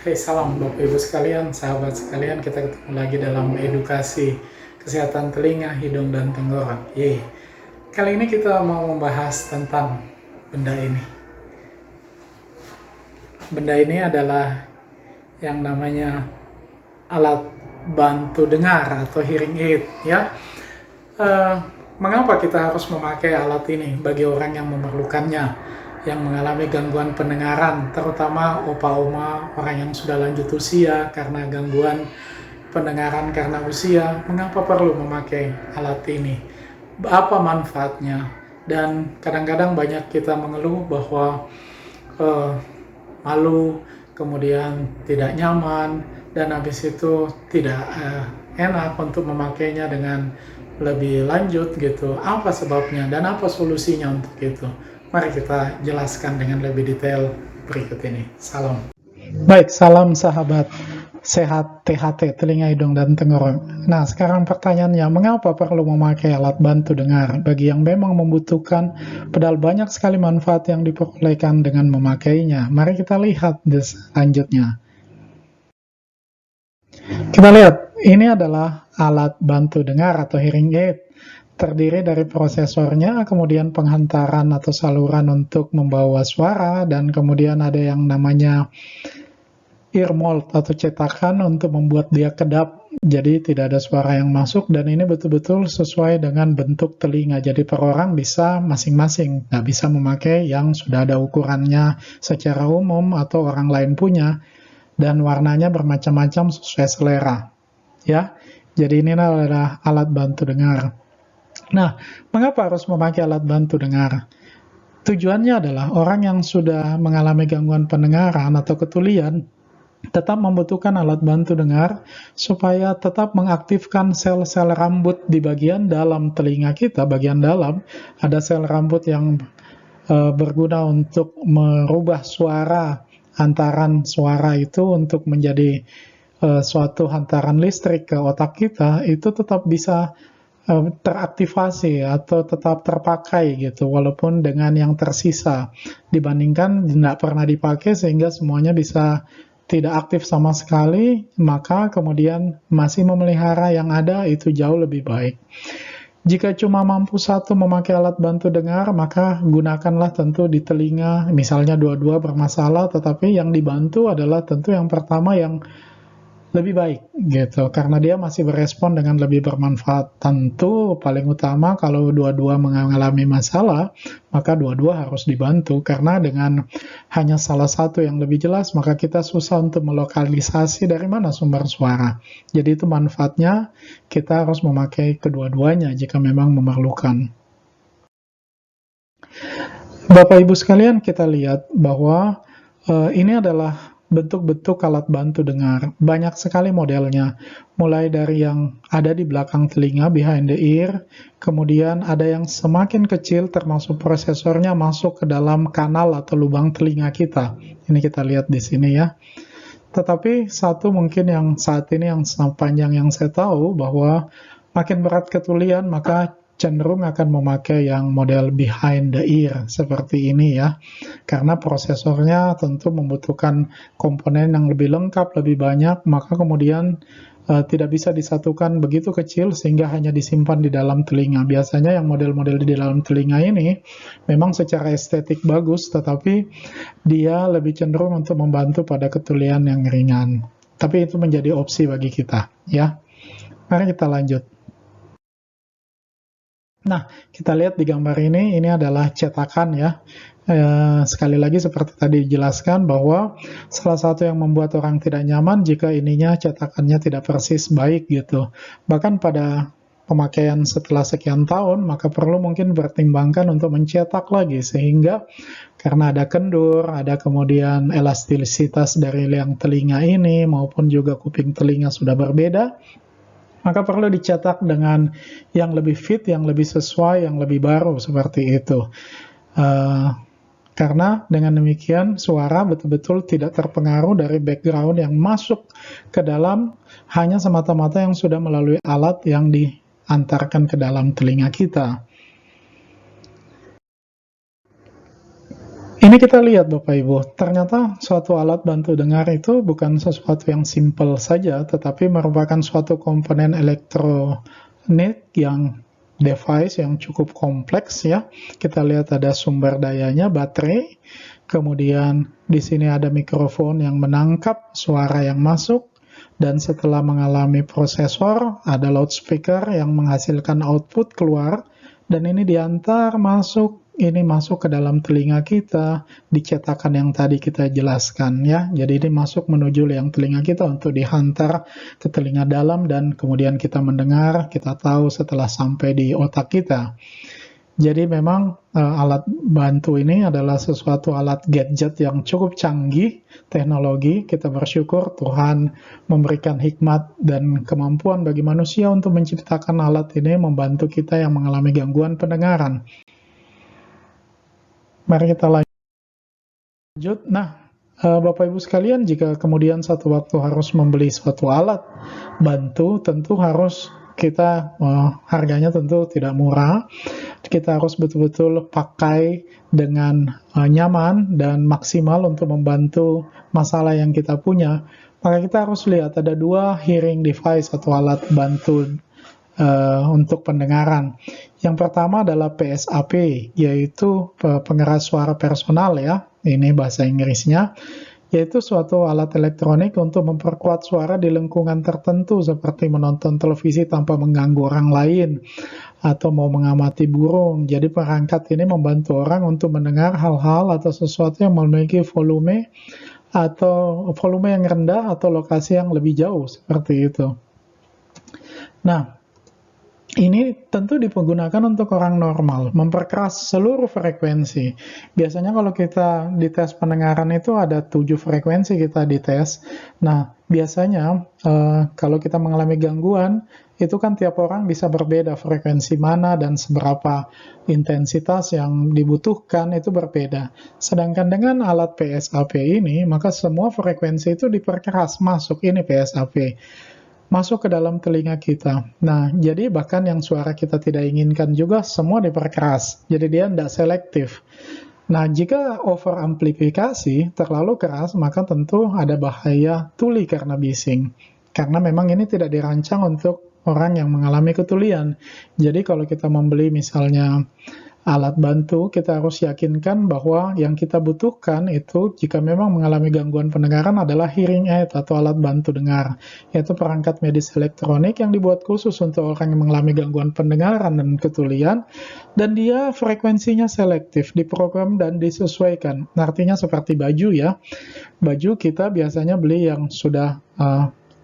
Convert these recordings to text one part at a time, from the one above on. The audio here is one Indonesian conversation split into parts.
Hai, salam Bapak Ibu sekalian, sahabat sekalian, kita ketemu lagi dalam edukasi kesehatan telinga, hidung, dan tenggorok. Yeay. Kali ini kita mau membahas tentang benda ini. Benda ini adalah yang namanya alat bantu dengar atau hearing aid, ya. Mengapa kita harus memakai alat ini bagi orang yang memerlukannya, yang mengalami gangguan pendengaran, terutama opa-oma, orang yang sudah lanjut usia karena gangguan pendengaran karena usia? Mengapa perlu memakai alat ini? Apa manfaatnya? Dan kadang-kadang banyak kita mengeluh bahwa malu, kemudian tidak nyaman, dan habis itu tidak enak untuk memakainya dengan lebih lanjut gitu. Apa sebabnya dan apa solusinya untuk itu? Mari kita jelaskan dengan lebih detail berikut ini. Salam. Baik, salam sahabat sehat THT, telinga, hidung, dan tenggorok. Nah, sekarang pertanyaannya, mengapa perlu memakai alat bantu dengar? Bagi yang memang membutuhkan, padahal banyak sekali manfaat yang diperolehkan dengan memakainya. Mari kita lihat selanjutnya. Kita lihat, ini adalah alat bantu dengar atau hearing aid. Terdiri dari prosesornya, kemudian penghantaran atau saluran untuk membawa suara, dan kemudian ada yang namanya ear mold atau cetakan untuk membuat dia kedap, jadi tidak ada suara yang masuk, dan ini betul-betul sesuai dengan bentuk telinga, jadi per orang bisa masing-masing, nggak bisa memakai yang sudah ada ukurannya secara umum atau orang lain punya, dan warnanya bermacam-macam sesuai selera, ya. Jadi ini adalah alat bantu dengar. Nah, mengapa harus memakai alat bantu dengar? Tujuannya adalah orang yang sudah mengalami gangguan pendengaran atau ketulian tetap membutuhkan alat bantu dengar supaya tetap mengaktifkan sel-sel rambut di bagian dalam telinga kita. Bagian dalam ada sel rambut yang berguna untuk merubah suara, hantaran suara itu untuk menjadi suatu hantaran listrik ke otak kita, itu tetap bisa teraktivasi atau tetap terpakai gitu, walaupun dengan yang tersisa dibandingkan tidak pernah dipakai, sehingga semuanya bisa tidak aktif sama sekali, maka kemudian masih memelihara yang ada itu jauh lebih baik. Jika cuma mampu satu memakai alat bantu dengar, maka gunakanlah tentu di telinga, misalnya dua-dua bermasalah, tetapi yang dibantu adalah tentu yang pertama yang lebih baik gitu, karena dia masih berespon dengan lebih bermanfaat. Tentu paling utama kalau dua-dua mengalami masalah, maka dua-dua harus dibantu, karena dengan hanya salah satu yang lebih jelas, maka kita susah untuk melokalisasi dari mana sumber suara. Jadi itu manfaatnya, kita harus memakai kedua-duanya jika memang memerlukan. Bapak Ibu sekalian, kita lihat bahwa ini adalah bentuk-bentuk alat bantu dengar. Banyak sekali modelnya, mulai dari yang ada di belakang telinga, behind the ear, kemudian ada yang semakin kecil, termasuk prosesornya masuk ke dalam kanal atau lubang telinga kita. Ini kita lihat di sini ya. Tetapi satu mungkin yang saat ini yang sepanjang yang saya tahu, bahwa makin berat ketulian, maka cenderung akan memakai yang model behind the ear seperti ini ya, karena prosesornya tentu membutuhkan komponen yang lebih lengkap, lebih banyak, maka kemudian tidak bisa disatukan begitu kecil sehingga hanya disimpan di dalam telinga. Biasanya yang model-model di dalam telinga ini memang secara estetik bagus, tetapi dia lebih cenderung untuk membantu pada ketulian yang ringan. Tapi itu menjadi opsi bagi kita ya. Mari kita lanjut. Nah, kita lihat di gambar ini adalah cetakan ya. Sekali lagi seperti tadi dijelaskan bahwa salah satu yang membuat orang tidak nyaman jika ininya cetakannya tidak persis baik gitu. Bahkan pada pemakaian setelah sekian tahun, maka perlu mungkin pertimbangkan untuk mencetak lagi, sehingga karena ada kendur, ada kemudian elastisitas dari yang telinga ini maupun juga kuping telinga sudah berbeda, maka perlu dicetak dengan yang lebih fit, yang lebih sesuai, yang lebih baru seperti itu. Karena dengan demikian suara betul-betul tidak terpengaruh dari background yang masuk ke dalam, hanya semata-mata yang sudah melalui alat yang diantarkan ke dalam telinga kita. Ini kita lihat Bapak Ibu, ternyata suatu alat bantu dengar itu bukan sesuatu yang simple saja, tetapi merupakan suatu komponen elektronik yang device yang cukup kompleks ya. Kita lihat ada sumber dayanya, baterai, kemudian di sini ada mikrofon yang menangkap suara yang masuk, dan setelah mengalami prosesor, ada loudspeaker yang menghasilkan output keluar, dan ini diantar masuk, ini masuk ke dalam telinga kita, dicetakan yang tadi kita jelaskan ya. Jadi ini masuk menuju yang telinga kita untuk dihantar ke telinga dalam, dan kemudian kita mendengar, kita tahu setelah sampai di otak kita. Jadi memang alat bantu ini adalah sesuatu alat gadget yang cukup canggih teknologi. Kita bersyukur Tuhan memberikan hikmat dan kemampuan bagi manusia untuk menciptakan alat ini membantu kita yang mengalami gangguan pendengaran. Mari kita lanjut. Nah, Bapak Ibu sekalian, jika kemudian satu waktu harus membeli suatu alat bantu, tentu harus kita harganya tentu tidak murah. Kita harus betul-betul pakai dengan nyaman dan maksimal untuk membantu masalah yang kita punya. Maka kita harus lihat ada dua hearing device atau alat bantu untuk pendengaran. Yang pertama adalah PSAP, yaitu pengeras suara personal ya. Ini bahasa Inggrisnya. Yaitu suatu alat elektronik untuk memperkuat suara di lingkungan tertentu seperti menonton televisi tanpa mengganggu orang lain atau mau mengamati burung. Jadi perangkat ini membantu orang untuk mendengar hal-hal atau sesuatu yang memiliki volume atau volume yang rendah atau lokasi yang lebih jauh seperti itu. Nah, ini tentu dipergunakan untuk orang normal, memperkeras seluruh frekuensi. Biasanya kalau kita dites pendengaran itu ada 7 frekuensi kita dites. Nah, biasanya kalau kita mengalami gangguan, itu kan tiap orang bisa berbeda frekuensi mana dan seberapa intensitas yang dibutuhkan itu berbeda. Sedangkan dengan alat PSAP ini, maka semua frekuensi itu diperkeras masuk, ini PSAP. Masuk ke dalam telinga kita. Nah, jadi bahkan yang suara kita tidak inginkan juga semua diperkeras. Jadi dia tidak selektif. Nah, jika over amplifikasi terlalu keras, maka tentu ada bahaya tuli karena bising. Karena memang ini tidak dirancang untuk orang yang mengalami ketulian. Jadi kalau kita membeli misalnya alat bantu, kita harus yakinkan bahwa yang kita butuhkan itu jika memang mengalami gangguan pendengaran adalah hearing aid atau alat bantu dengar, yaitu perangkat medis elektronik yang dibuat khusus untuk orang yang mengalami gangguan pendengaran dan ketulian, dan dia frekuensinya selektif, diprogram dan disesuaikan. Artinya seperti baju ya, baju kita biasanya beli yang sudah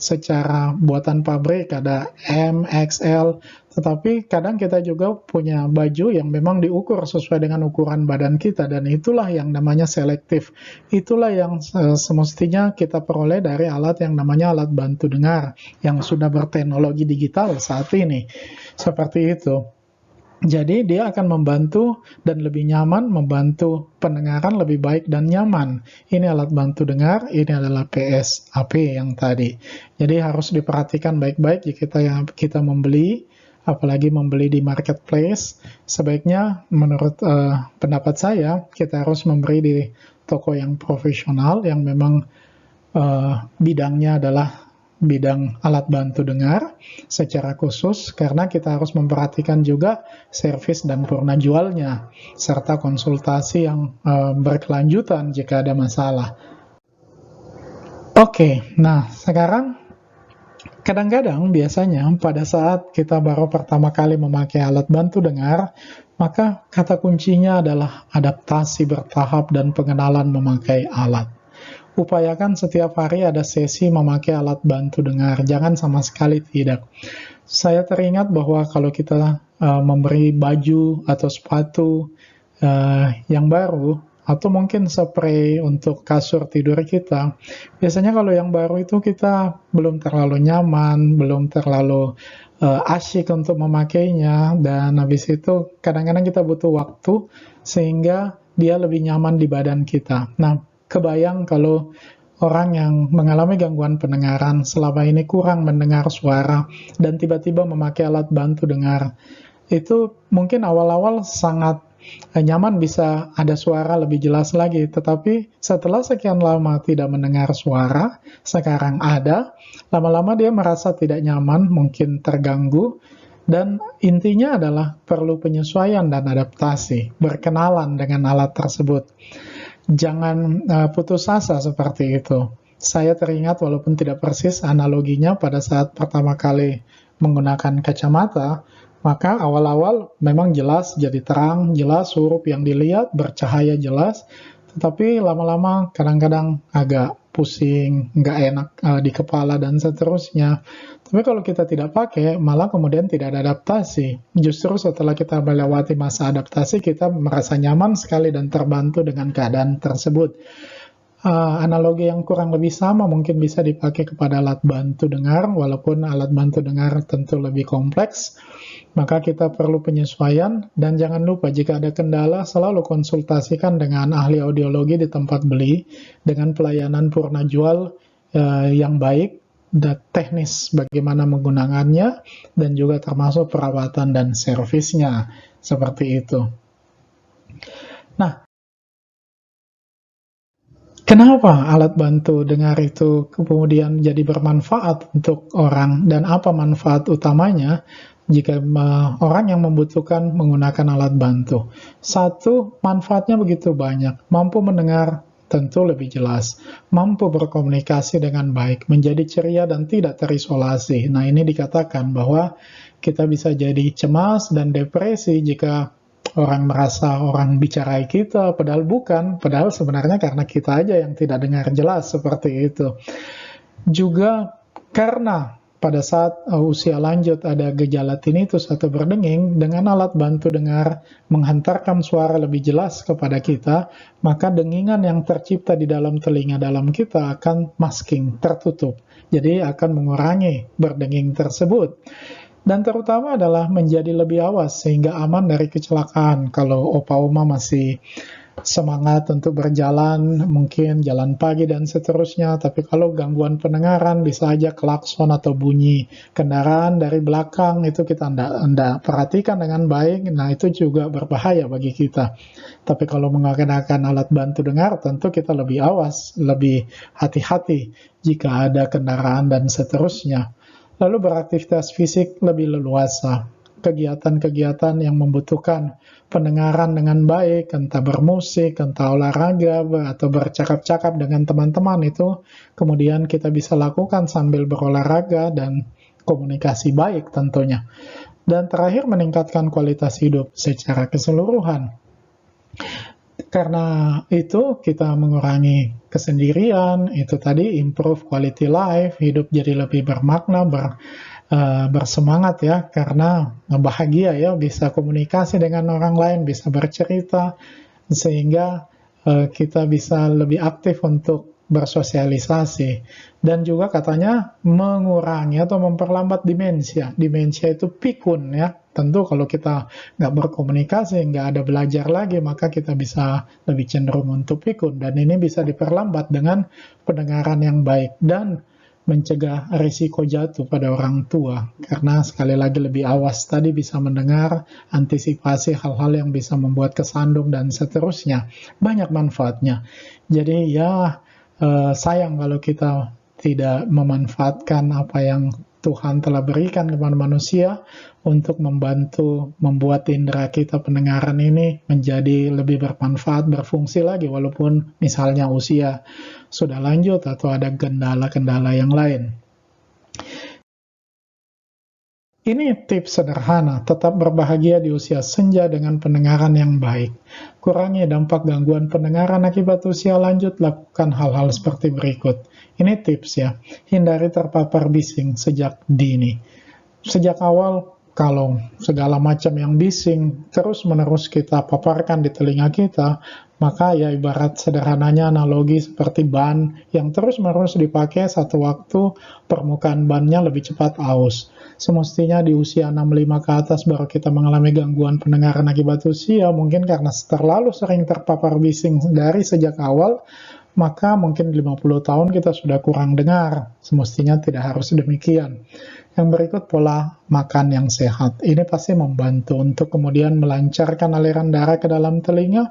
secara buatan pabrik, ada M, XL, tetapi kadang kita juga punya baju yang memang diukur sesuai dengan ukuran badan kita, dan itulah yang namanya selektif. Itulah yang semestinya kita peroleh dari alat yang namanya alat bantu dengar, yang sudah berteknologi digital saat ini. Seperti itu. Jadi dia akan membantu dan lebih nyaman, membantu pendengaran lebih baik dan nyaman. Ini alat bantu dengar, ini adalah PSAP yang tadi. Jadi harus diperhatikan baik-baik jika kita membeli, apalagi membeli di marketplace. Sebaiknya menurut pendapat saya, kita harus membeli di toko yang profesional, yang memang bidangnya adalah bidang alat bantu dengar secara khusus, karena kita harus memperhatikan juga servis dan purna jualnya, serta konsultasi yang berkelanjutan jika ada masalah. Oke, nah sekarang kadang-kadang biasanya pada saat kita baru pertama kali memakai alat bantu dengar, maka kata kuncinya adalah adaptasi bertahap dan pengenalan memakai alat. Upayakan setiap hari ada sesi memakai alat bantu dengar, jangan sama sekali tidak. Saya teringat bahwa kalau kita memberi baju atau sepatu yang baru, atau mungkin spray untuk kasur tidur kita, biasanya kalau yang baru itu kita belum terlalu nyaman, belum terlalu asyik untuk memakainya, dan habis itu kadang-kadang kita butuh waktu sehingga dia lebih nyaman di badan kita. Nah, kebayang kalau orang yang mengalami gangguan pendengaran selama ini kurang mendengar suara dan tiba-tiba memakai alat bantu dengar. Itu mungkin awal-awal sangat nyaman bisa ada suara lebih jelas lagi. Tetapi setelah sekian lama tidak mendengar suara, sekarang ada, lama-lama dia merasa tidak nyaman, mungkin terganggu, dan intinya adalah perlu penyesuaian dan adaptasi, berkenalan dengan alat tersebut. Jangan putus asa seperti itu. Saya teringat walaupun tidak persis analoginya pada saat pertama kali menggunakan kacamata, maka awal-awal memang jelas jadi terang, jelas huruf yang dilihat bercahaya jelas, tetapi lama-lama kadang-kadang agak pusing, nggak enak di kepala dan seterusnya. Tapi kalau kita tidak pakai, malah kemudian tidak ada adaptasi. Justru setelah kita melewati masa adaptasi, kita merasa nyaman sekali dan terbantu dengan keadaan tersebut. Analogi yang kurang lebih sama mungkin bisa dipakai kepada alat bantu dengar, walaupun alat bantu dengar tentu lebih kompleks, maka kita perlu penyesuaian, dan jangan lupa jika ada kendala selalu konsultasikan dengan ahli audiologi di tempat beli, dengan pelayanan purna jual yang baik, dan teknis bagaimana menggunakannya, dan juga termasuk perawatan dan servisnya, seperti itu. Nah, kenapa alat bantu dengar itu kemudian jadi bermanfaat untuk orang, dan apa manfaat utamanya jika orang yang membutuhkan menggunakan alat bantu? Satu, manfaatnya begitu banyak. Mampu mendengar tentu lebih jelas, mampu berkomunikasi dengan baik, menjadi ceria dan tidak terisolasi. Nah, ini dikatakan bahwa kita bisa jadi cemas dan depresi jika orang merasa orang bicarai kita, padahal bukan, padahal sebenarnya karena kita aja yang tidak dengar jelas, seperti itu. Juga karena pada saat usia lanjut ada gejala tinnitus atau berdenging, dengan alat bantu dengar menghantarkan suara lebih jelas kepada kita, maka dengingan yang tercipta di dalam telinga dalam kita akan masking, tertutup. Jadi akan mengurangi berdenging tersebut. Dan terutama adalah menjadi lebih awas sehingga aman dari kecelakaan. Kalau opa oma masih semangat untuk berjalan, mungkin jalan pagi dan seterusnya, tapi kalau gangguan pendengaran bisa aja klakson atau bunyi kendaraan dari belakang, itu kita anda perhatikan dengan baik, nah itu juga berbahaya bagi kita. Tapi kalau menggunakan alat bantu dengar, tentu kita lebih awas, lebih hati-hati jika ada kendaraan dan seterusnya. Lalu beraktivitas fisik lebih leluasa, kegiatan-kegiatan yang membutuhkan pendengaran dengan baik, entah bermusik, entah olahraga, atau bercakap-cakap dengan teman-teman, itu kemudian kita bisa lakukan sambil berolahraga dan komunikasi baik tentunya. Dan terakhir, meningkatkan kualitas hidup secara keseluruhan. Karena itu kita mengurangi kesendirian, itu tadi improve quality life, hidup jadi lebih bermakna, bersemangat ya, karena bahagia ya, bisa komunikasi dengan orang lain, bisa bercerita, sehingga kita bisa lebih aktif untuk bersosialisasi. Dan juga katanya mengurangi atau memperlambat demensia. Demensia itu pikun ya. Tentu kalau kita nggak berkomunikasi, nggak ada belajar lagi, maka kita bisa lebih cenderung untuk pikun. Dan ini bisa diperlambat dengan pendengaran yang baik dan mencegah risiko jatuh pada orang tua. Karena sekali lagi lebih awas tadi, bisa mendengar, antisipasi hal-hal yang bisa membuat kesandung dan seterusnya. Banyak manfaatnya. Jadi ya sayang kalau kita tidak memanfaatkan apa yang Tuhan telah berikan kepada manusia untuk membantu membuat indera kita pendengaran ini menjadi lebih bermanfaat, berfungsi lagi, walaupun misalnya usia sudah lanjut atau ada kendala-kendala yang lain. Ini tips sederhana, tetap berbahagia di usia senja dengan pendengaran yang baik. Kurangi dampak gangguan pendengaran akibat usia lanjut, lakukan hal-hal seperti berikut. Ini tips ya, hindari terpapar bising sejak dini. Sejak awal, kalau segala macam yang bising terus-menerus kita paparkan di telinga kita, maka ya ibarat sederhananya analogi seperti ban yang terus-menerus dipakai, satu waktu permukaan bannya lebih cepat aus. Semestinya di usia 65 ke atas baru kita mengalami gangguan pendengaran akibat usia, mungkin karena terlalu sering terpapar bising dari sejak awal, maka mungkin 50 tahun kita sudah kurang dengar. Semestinya tidak harus demikian. Yang berikut, pola makan yang sehat. Ini pasti membantu untuk kemudian melancarkan aliran darah ke dalam telinga.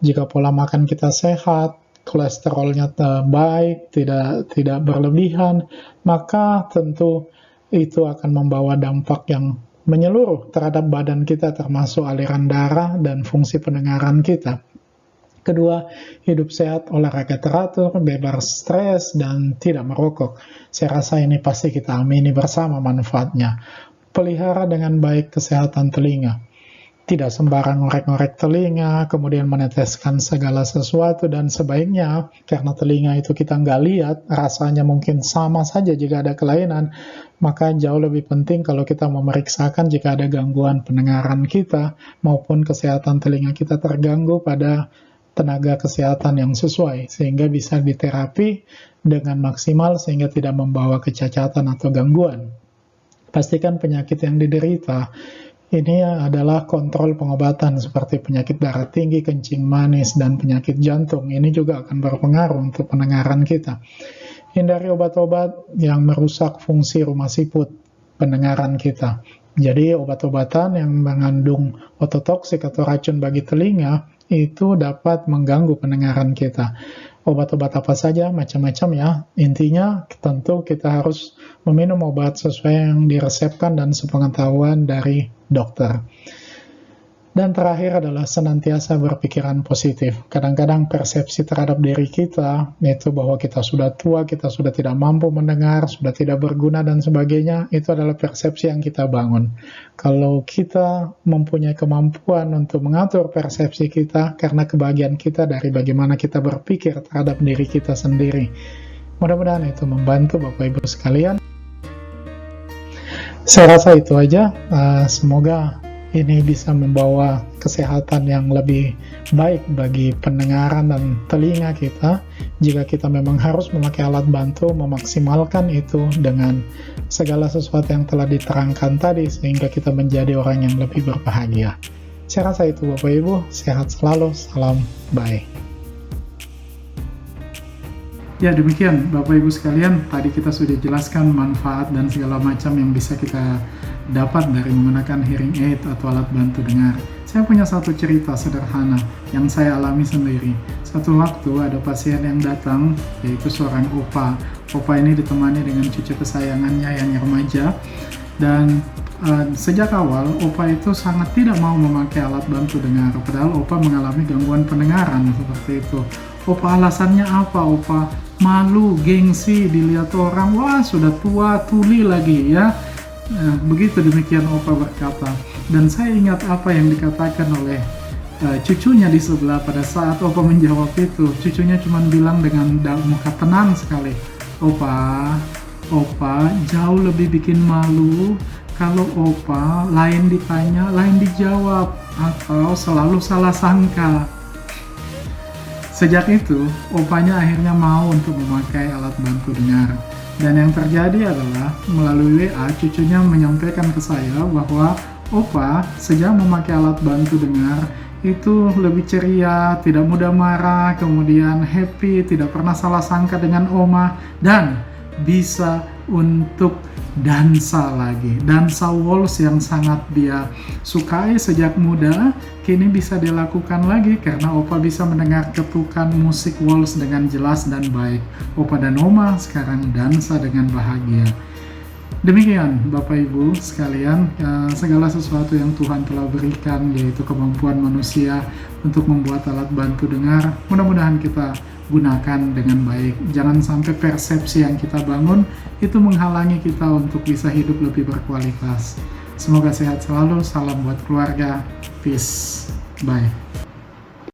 Jika pola makan kita sehat, kolesterolnya baik, tidak berlebihan, maka tentu itu akan membawa dampak yang menyeluruh terhadap badan kita, termasuk aliran darah dan fungsi pendengaran kita. Kedua, hidup sehat, olahraga teratur, bebas stres, dan tidak merokok. Saya rasa ini pasti kita amini bersama manfaatnya. Pelihara dengan baik kesehatan telinga. Tidak sembarang ngorek-ngorek telinga, kemudian meneteskan segala sesuatu, dan sebaiknya, karena telinga itu kita nggak lihat, rasanya mungkin sama saja jika ada kelainan, maka jauh lebih penting kalau kita memeriksakan jika ada gangguan pendengaran kita, maupun kesehatan telinga kita terganggu pada tenaga kesehatan yang sesuai, sehingga bisa diterapi dengan maksimal sehingga tidak membawa kecacatan atau gangguan. Pastikan penyakit yang diderita ini adalah kontrol pengobatan seperti penyakit darah tinggi, kencing manis, dan penyakit jantung. Ini juga akan berpengaruh untuk pendengaran kita. Hindari obat-obat yang merusak fungsi rumah siput pendengaran kita. Jadi obat-obatan yang mengandung ototoksik atau racun bagi telinga itu dapat mengganggu pendengaran kita. Obat-obat apa saja, macam-macam ya. Intinya tentu kita harus meminum obat sesuai yang diresepkan dan sepengetahuan dari dokter. Dan terakhir adalah senantiasa berpikiran positif. Kadang-kadang persepsi terhadap diri kita, yaitu bahwa kita sudah tua, kita sudah tidak mampu mendengar, sudah tidak berguna dan sebagainya, itu adalah persepsi yang kita bangun. Kalau kita mempunyai kemampuan untuk mengatur persepsi kita, karena kebahagiaan kita dari bagaimana kita berpikir terhadap diri kita sendiri. Mudah-mudahan itu membantu Bapak Ibu sekalian. Saya rasa itu aja. Semoga ini bisa membawa kesehatan yang lebih baik bagi pendengaran dan telinga kita. Jika kita memang harus memakai alat bantu, memaksimalkan itu dengan segala sesuatu yang telah diterangkan tadi, sehingga kita menjadi orang yang lebih berbahagia. Saya rasa itu Bapak Ibu, sehat selalu, salam bye. Ya demikian Bapak Ibu sekalian, tadi kita sudah jelaskan manfaat dan segala macam yang bisa kita dapat dari menggunakan hearing aid atau alat bantu dengar. Saya punya satu cerita sederhana yang saya alami sendiri. Satu waktu ada pasien yang datang, yaitu seorang opa. Opa ini ditemani dengan cucu kesayangannya yang remaja, dan sejak awal opa itu sangat tidak mau memakai alat bantu dengar, padahal opa mengalami gangguan pendengaran seperti itu. Opa alasannya apa? Opa malu, gengsi, dilihat orang, wah sudah tua, tuli lagi ya. Begitu demikian opa berkata. Dan saya ingat apa yang dikatakan oleh cucunya di sebelah pada saat opa menjawab itu. Cucunya cuma bilang dengan muka tenang sekali, Opa jauh lebih bikin malu kalau opa lain ditanya, lain dijawab, atau selalu salah sangka. Sejak itu, opanya akhirnya mau untuk memakai alat bantu dengar. Dan yang terjadi adalah melalui WA, cucunya menyampaikan ke saya bahwa opa sejak memakai alat bantu dengar itu lebih ceria, tidak mudah marah, kemudian happy, tidak pernah salah sangka dengan oma, dan bisa untuk dansa lagi. Dansa waltz yang sangat dia sukai sejak muda, kini bisa dilakukan lagi karena opa bisa mendengar ketukan musik waltz dengan jelas dan baik. Opa dan oma sekarang dansa dengan bahagia. Demikian Bapak Ibu sekalian, segala sesuatu yang Tuhan telah berikan, yaitu kemampuan manusia untuk membuat alat bantu dengar, mudah-mudahan kita gunakan dengan baik. Jangan sampai persepsi yang kita bangun itu menghalangi kita untuk bisa hidup lebih berkualitas. Semoga sehat selalu, salam buat keluarga, peace, bye.